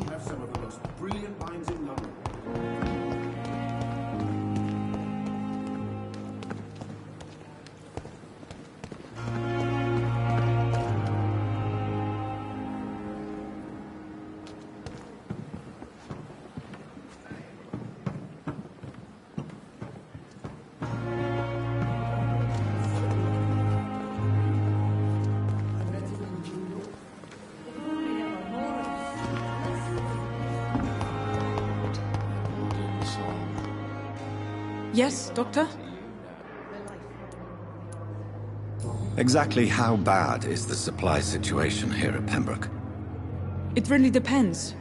have some of the most brilliant minds in London. Yes, Doctor? Exactly how bad is the supply situation here at Pembroke? It really depends.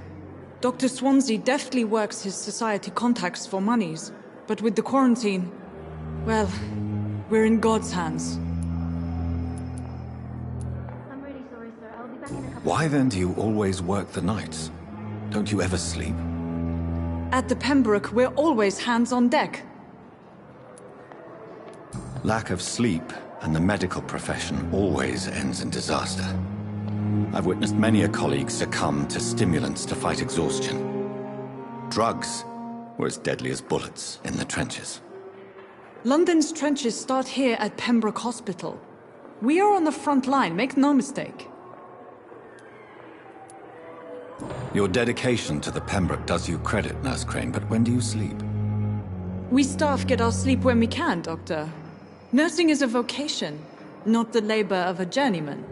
Dr. Swansea deftly works his society contacts for monies, but with the quarantine, well, we're in God's hands. I'm really sorry, sir. I'll be back in a couple. Why then do you always work the nights? Don't you ever sleep? At the Pembroke, we're always hands on deck. Lack of sleep and the medical profession always ends in disaster. I've witnessed many a colleague succumb to stimulants to fight exhaustion. Drugs were as deadly as bullets in the trenches. London's trenches start here at Pembroke Hospital. We are on the front line, make no mistake. Your dedication to the Pembroke does you credit, Nurse Crane, but when do you sleep? We staff get our sleep when we can, Doctor. Nursing is a vocation, not the labor of a journeyman.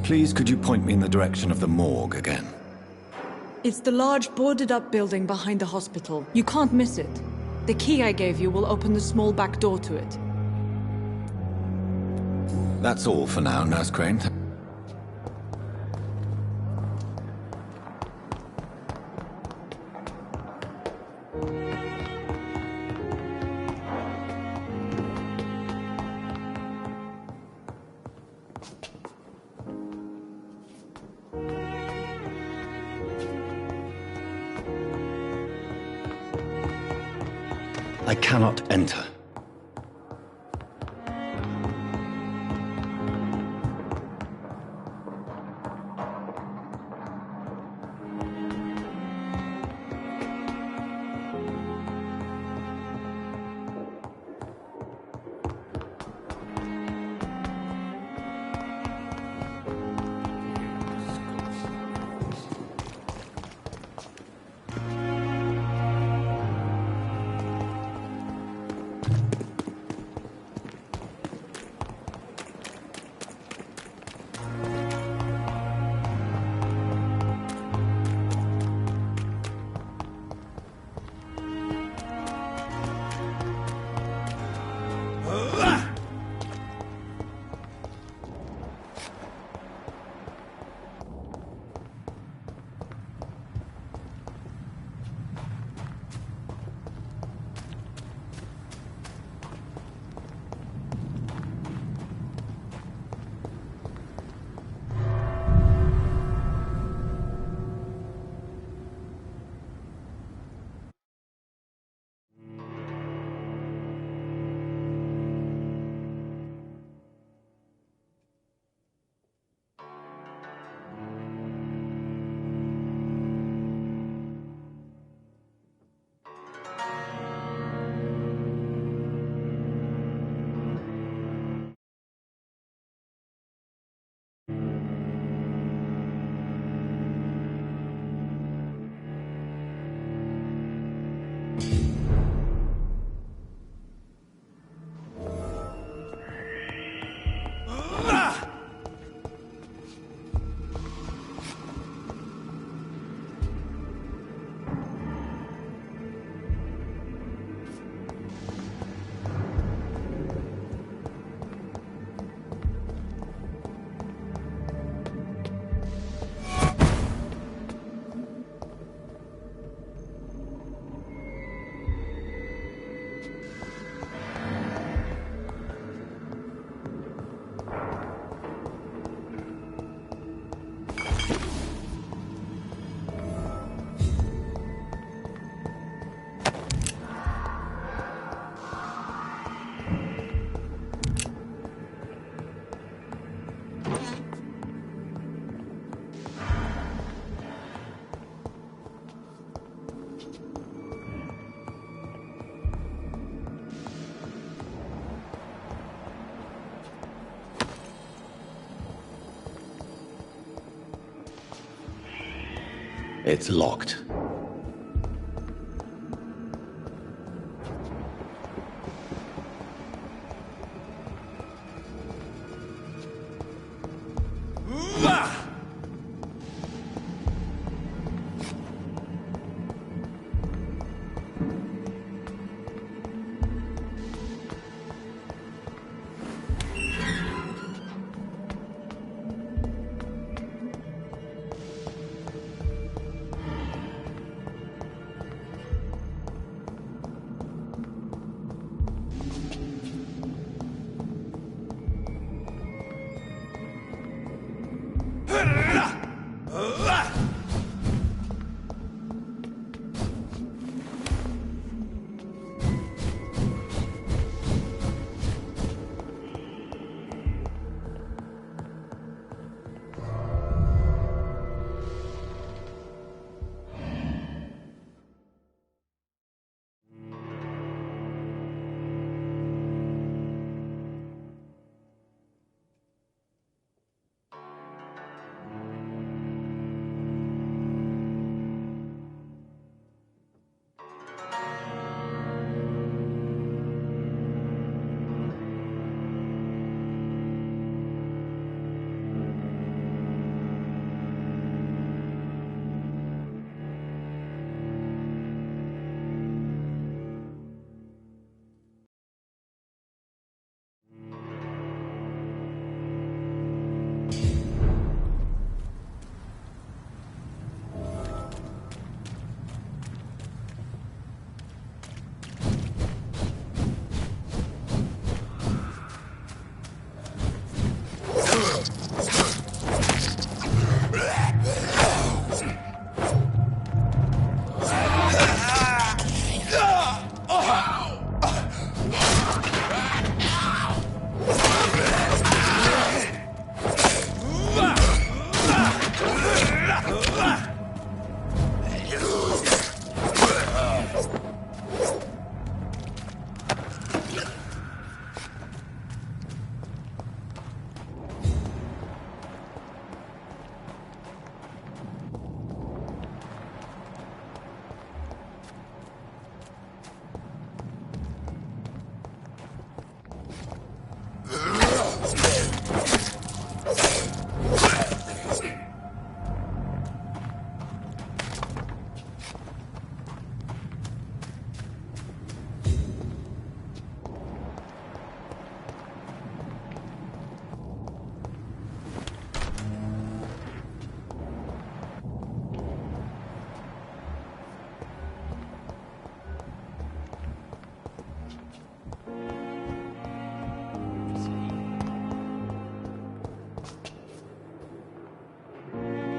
Please, could you point me in the direction of the morgue again? It's the large boarded-up building behind the hospital. You can't miss it. The key I gave you will open the small back door to it. That's all for now, Nurse Crane. I cannot enter. It's locked.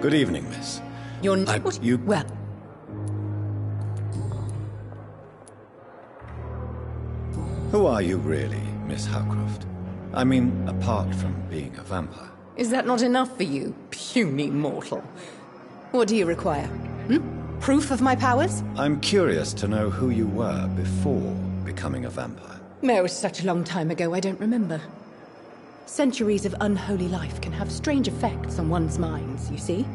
Good evening, miss. You're you... Well... Who are you really, Miss Harcroft? I mean, apart from being a vampire. Is that not enough for you, puny mortal? What do you require? Proof of my powers? I'm curious to know who you were before becoming a vampire. No, it was such a long time ago, I don't remember. Centuries of unholy life can have strange effects on one's minds, you see?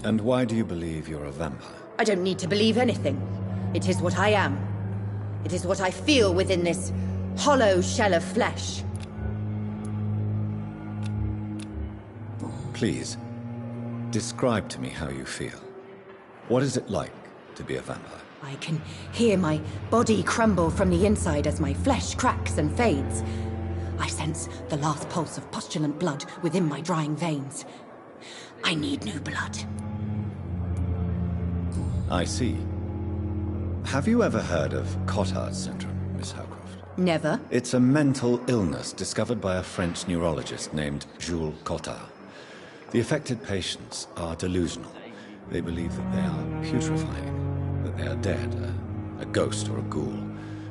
And why do you believe you're a vampire? I don't need to believe anything. It is what I am. It is what I feel within this hollow shell of flesh. Please, describe to me how you feel. What is it like to be a vampire? I can hear my body crumble from the inside as my flesh cracks and fades. I sense the last pulse of postulant blood within my drying veins. I need new blood. I see. Have you ever heard of Cotard's syndrome, Miss Harcroft? Never. It's a mental illness discovered by a French neurologist named Jules Cotard. The affected patients are delusional. They believe that they are putrefying, that they are dead, a ghost or a ghoul,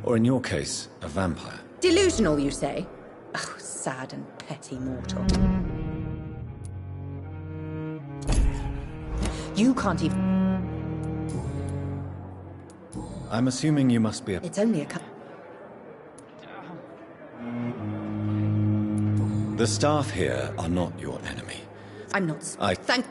or in your case, a vampire. Delusional, you say? Oh, sad and petty mortal. You can't even... I'm assuming you must be a... It's only a The staff here are not your enemy. I'm not... Thank...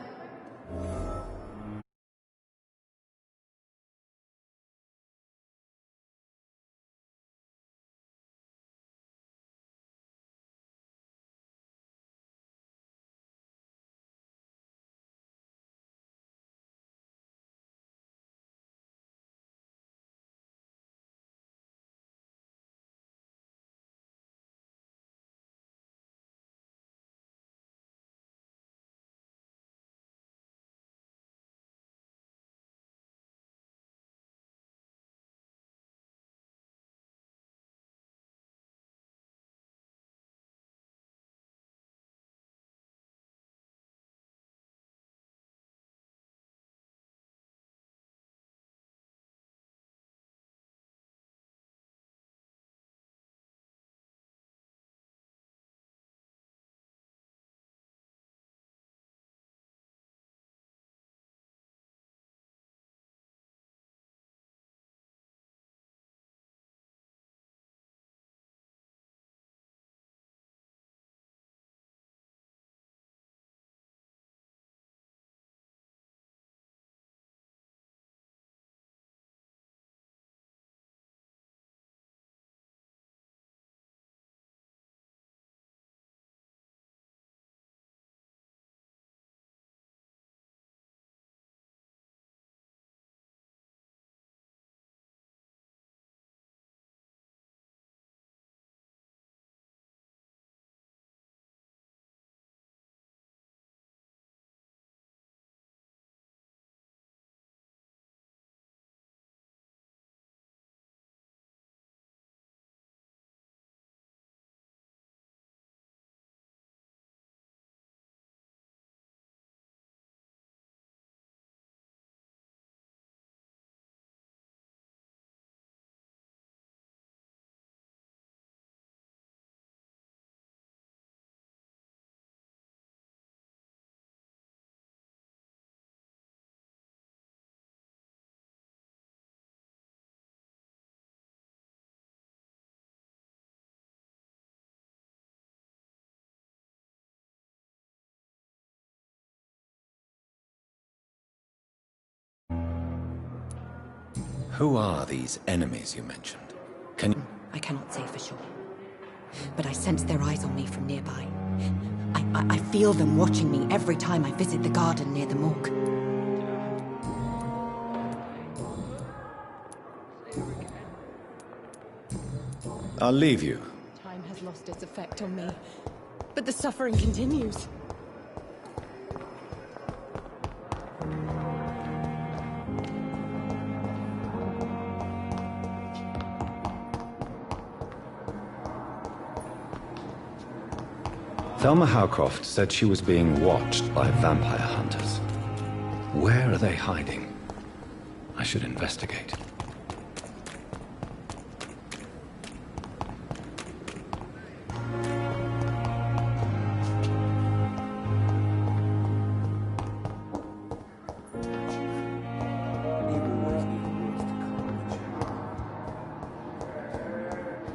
Who are these enemies you mentioned? Can you... I cannot say for sure. But I sense their eyes on me from nearby. I feel them watching me every time I visit the garden near the morgue. I'll leave you. Time has lost its effect on me, but the suffering continues. Thelma Harcroft said she was being watched by vampire hunters. Where are they hiding? I should investigate.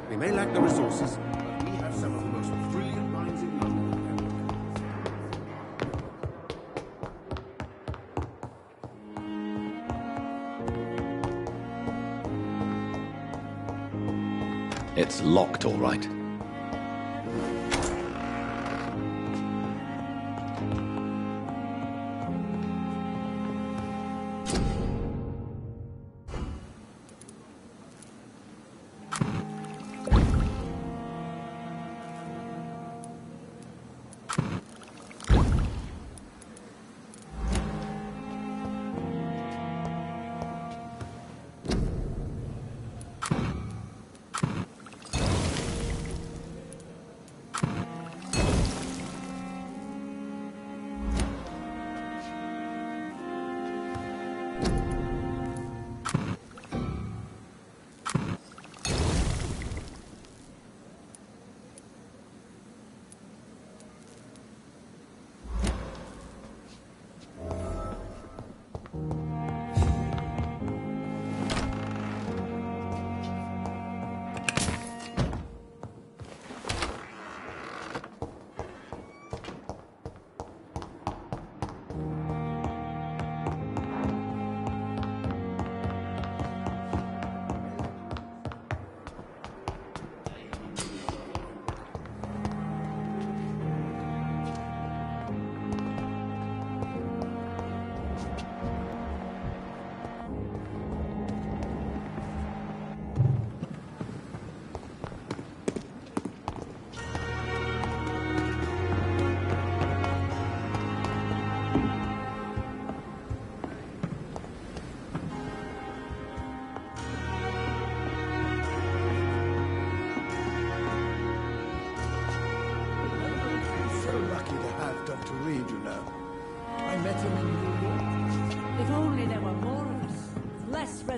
We may lack the resources, but we have some of the most brilliant minds in London. It's locked, all right.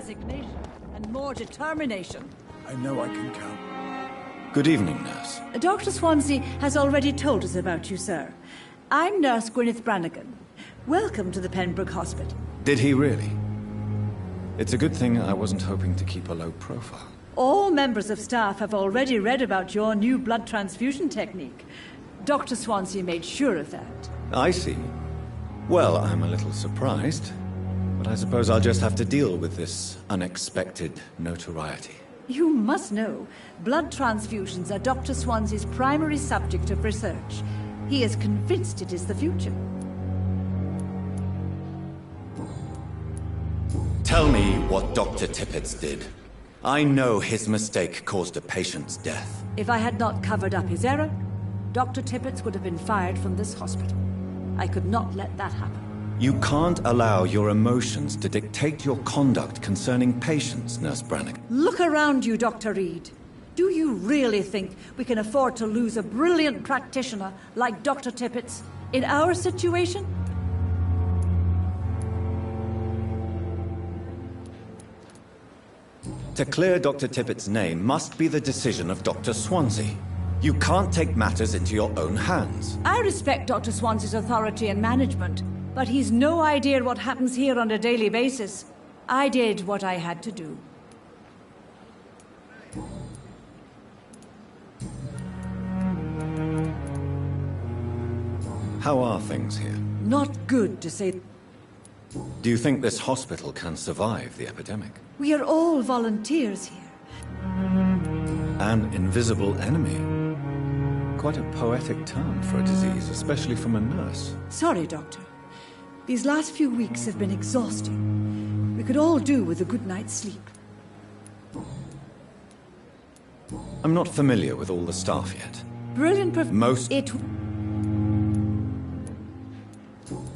resignation and more determination. I know I can count. Good evening, nurse. Dr. Swansea has already told us about you, sir. I'm Nurse Gwyneth Branigan. Welcome to the Pembroke Hospital. Did he really? It's a good thing I wasn't hoping to keep a low profile. All members of staff have already read about your new blood transfusion technique. Dr. Swansea made sure of that. I see. Well, I'm a little surprised, but I suppose I'll just have to deal with this unexpected notoriety. You must know, blood transfusions are Dr. Swansea's primary subject of research. He is convinced it is the future. Tell me what Dr. Tibbets did. I know his mistake caused a patient's death. If I had not covered up his error, Dr. Tibbets would have been fired from this hospital. I could not let that happen. You can't allow your emotions to dictate your conduct concerning patients, Nurse Brannigan. Look around you, Dr. Reed. Do you really think we can afford to lose a brilliant practitioner like Dr. Tibbets in our situation? To clear Dr. Tibbets' name must be the decision of Dr. Swansea. You can't take matters into your own hands. I respect Dr. Swansea's authority and management, but he's no idea what happens here on a daily basis. I did what I had to do. How are things here? Not good, to say. Do you think this hospital can survive the epidemic? We are all volunteers here. An invisible enemy. Quite a poetic term for a disease, especially from a nurse. Sorry, Doctor. These last few weeks have been exhausting. We could all do with a good night's sleep. I'm not familiar with all the staff yet. Brilliant Most... It...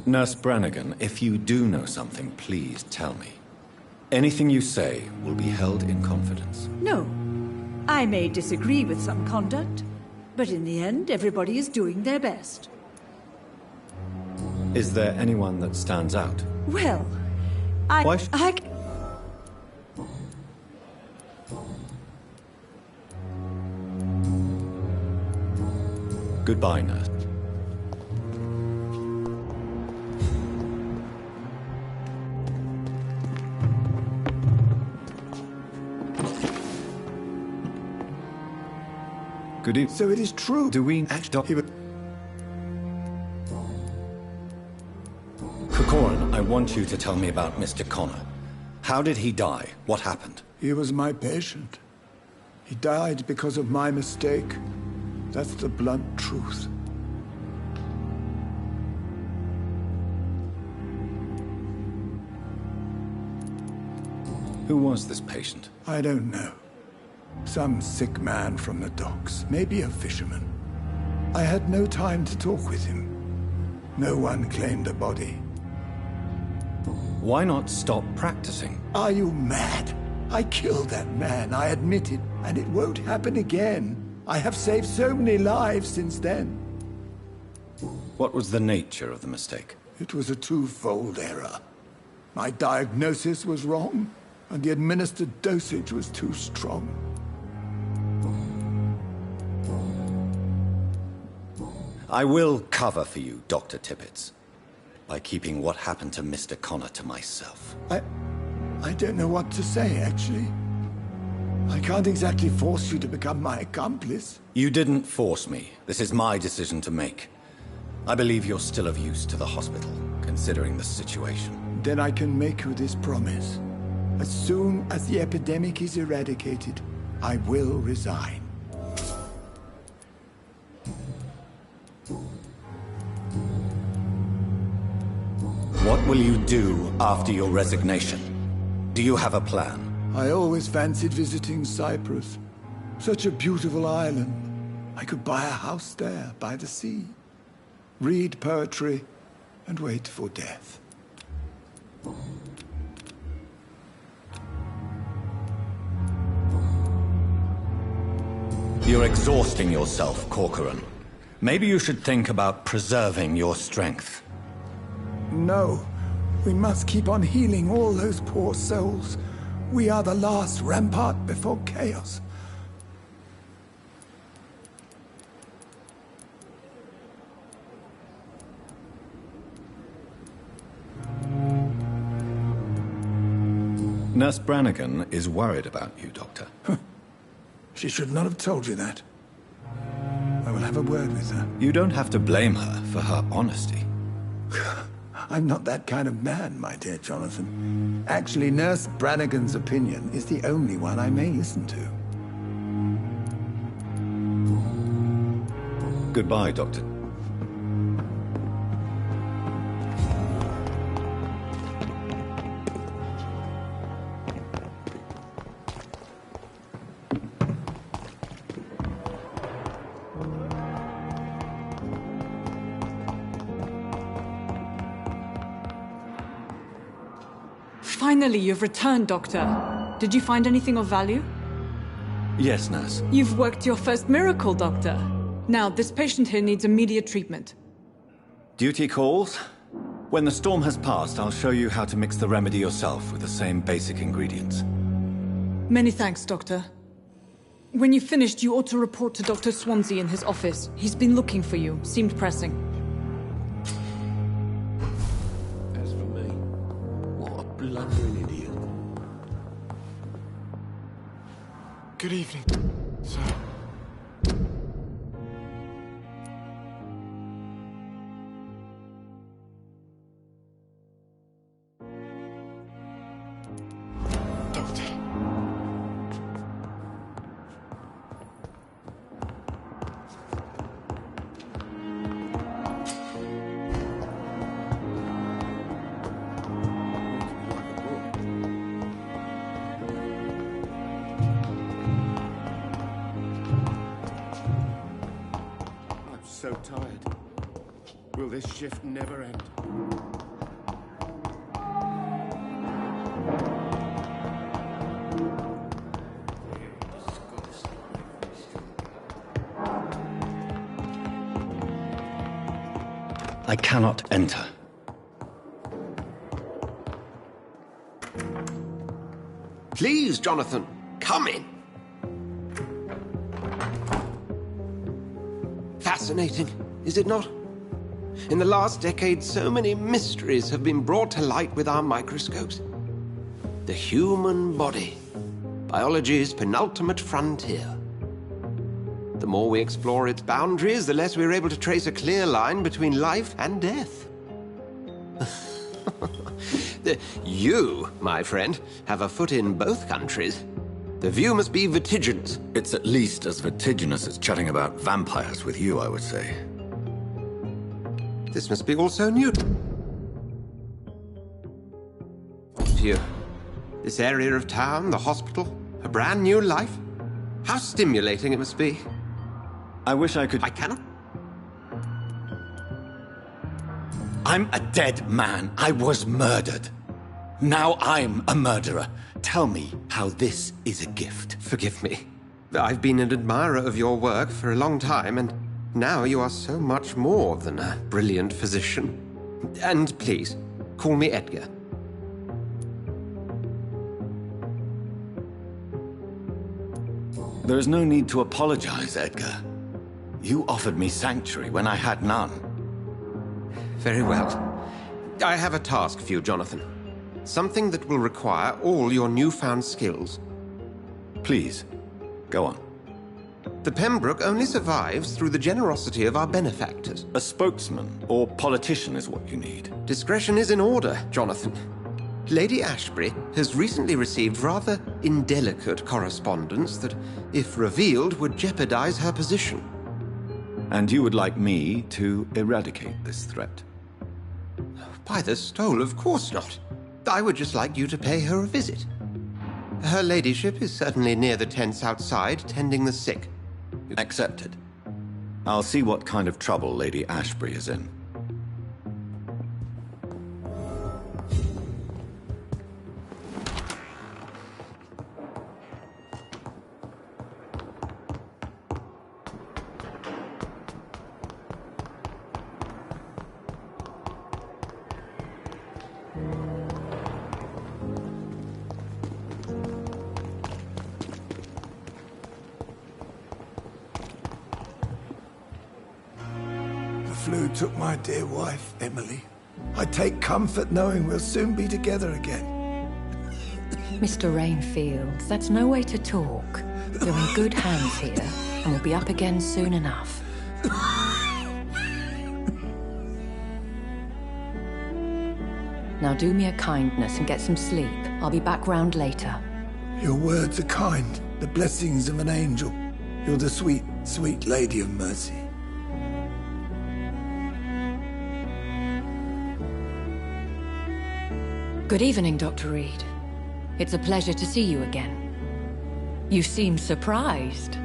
Nurse Branigan, if you do know something, please tell me. Anything you say will be held in confidence. No. I may disagree with some conduct, but in the end, everybody is doing their best. Is there anyone that stands out? Well, Goodbye, nurse. Good evening. So it is true. Do we actually... Corcoran, I want you to tell me about Mr. Connor. How did he die? What happened? He was my patient. He died because of my mistake. That's the blunt truth. Who was this patient? I don't know. Some sick man from the docks, maybe a fisherman. I had no time to talk with him. No one claimed a body. Why not stop practicing? Are you mad? I killed that man, I admit it, and it won't happen again. I have saved so many lives since then. What was the nature of the mistake? It was a twofold error. My diagnosis was wrong, and the administered dosage was too strong. I will cover for you, Dr. Tibbets, by keeping what happened to Mr. Connor to myself. I don't know what to say, actually. I can't exactly force you to become my accomplice. You didn't force me. This is my decision to make. I believe you're still of use to the hospital, considering the situation. Then I can make you this promise. As soon as the epidemic is eradicated, I will resign. What will you do after your resignation? Do you have a plan? I always fancied visiting Cyprus. Such a beautiful island. I could buy a house there, by the sea. Read poetry, and wait for death. You're exhausting yourself, Corcoran. Maybe you should think about preserving your strength. No. We must keep on healing all those poor souls. We are the last rampart before chaos. Nurse Branigan is worried about you, Doctor. She should not have told you that. I will have a word with her. You don't have to blame her for her honesty. I'm not that kind of man, my dear Jonathan. Actually, Nurse Brannigan's opinion is the only one I may listen to. Goodbye, Doctor. Finally, you've returned, Doctor. Did you find anything of value? Yes, Nurse. You've worked your first miracle, Doctor. Now, this patient here needs immediate treatment. Duty calls. When the storm has passed, I'll show you how to mix the remedy yourself with the same basic ingredients. Many thanks, Doctor. When you've finished, you ought to report to Dr. Swansea in his office. He's been looking for you. Seemed pressing. As for me, what a blundering idiot. Good evening, sir. Doctor. I'm so tired. Will this shift never end? I cannot enter. Please, Jonathan, come in. Fascinating, is it not? In the last decade, so many mysteries have been brought to light with our microscopes. The human body, biology's penultimate frontier. The more we explore its boundaries, the less we're able to trace a clear line between life and death. You, my friend, have a foot in both countries. The view must be vertiginous. It's at least as vertiginous as chatting about vampires with you, I would say. This must be all so new to you. This area of town, the hospital, a brand new life. How stimulating it must be. I wish I could... I cannot. I'm a dead man. I was murdered. Now I'm a murderer. Tell me how this is a gift. Forgive me. I've been an admirer of your work for a long time, and now you are so much more than a brilliant physician. And please, call me Edgar. There is no need to apologize, Edgar. You offered me sanctuary when I had none. Very well. I have a task for you, Jonathan. Something that will require all your newfound skills. Please, go on. The Pembroke only survives through the generosity of our benefactors. A spokesman or politician is what you need. Discretion is in order, Jonathan. Lady Ashbury has recently received rather indelicate correspondence that, if revealed, would jeopardize her position. And you would like me to eradicate this threat? By the stole, of course not. I would just like you to pay her a visit. Her ladyship is certainly near the tents outside, tending the sick. Accepted. I'll see what kind of trouble Lady Ashbury is in. flu took my dear wife, Emily. I take comfort knowing we'll soon be together again. Mr. Rainfield, that's no way to talk. You're in good hands here, and we'll be up again soon enough. Now do me a kindness and get some sleep. I'll be back round later. Your words are kind, the blessings of an angel. You're the sweet, sweet Lady of Mercy. Good evening, Dr. Reed. It's a pleasure to see you again. You seem surprised.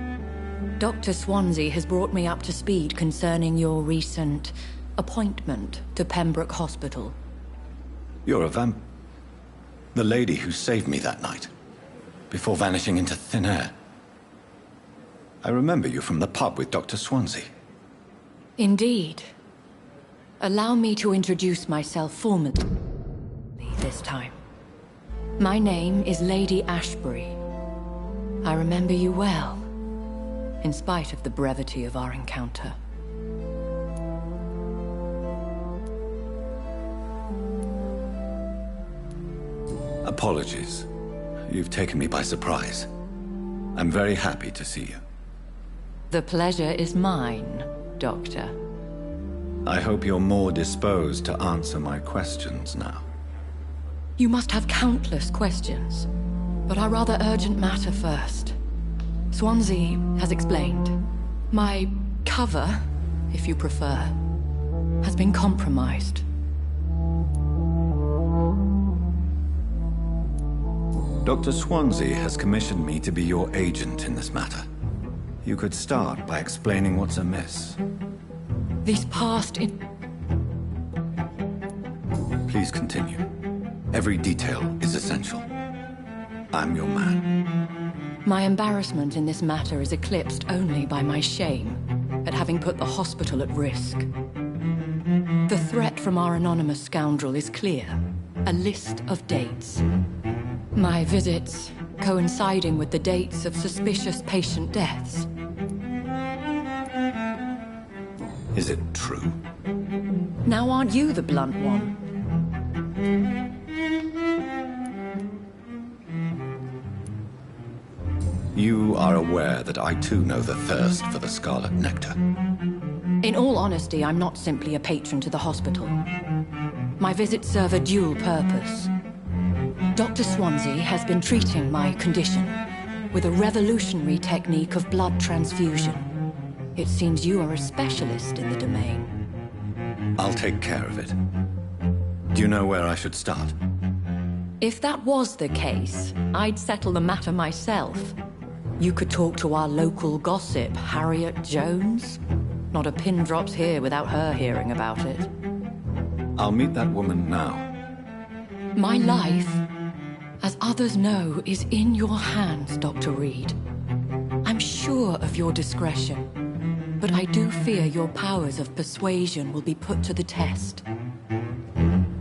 Dr. Swansea has brought me up to speed concerning your recent appointment to Pembroke Hospital. You're a the lady who saved me that night, before vanishing into thin air. I remember you from the pub with Dr. Swansea. Indeed. Allow me to introduce myself formally this time. My name is Lady Ashbury. I remember you well, in spite of the brevity of our encounter. Apologies. You've taken me by surprise. I'm very happy to see you. The pleasure is mine, Doctor. I hope you're more disposed to answer my questions now. You must have countless questions, but our rather urgent matter first. Swansea has explained. My cover, if you prefer, has been compromised. Dr. Swansea has commissioned me to be your agent in this matter. You could start by explaining what's amiss. These past Please continue. Every detail is essential. I'm your man. My embarrassment in this matter is eclipsed only by my shame at having put the hospital at risk. The threat from our anonymous scoundrel is clear. A list of dates. My visits coinciding with the dates of suspicious patient deaths. Is it true? Now aren't you the blunt one? You are aware that I too know the thirst for the scarlet nectar. In all honesty, I'm not simply a patron to the hospital. My visits serve a dual purpose. Dr. Swansea has been treating my condition with a revolutionary technique of blood transfusion. It seems you are a specialist in the domain. I'll take care of it. Do you know where I should start? If that was the case, I'd settle the matter myself. You could talk to our local gossip, Harriet Jones. Not a pin drops here without her hearing about it. I'll meet that woman now. My life, as others know, is in your hands, Dr. Reed. I'm sure of your discretion, but I do fear your powers of persuasion will be put to the test.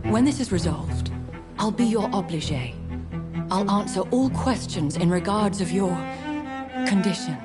When this is resolved, I'll be your obligé. I'll answer all questions in regards of your condition.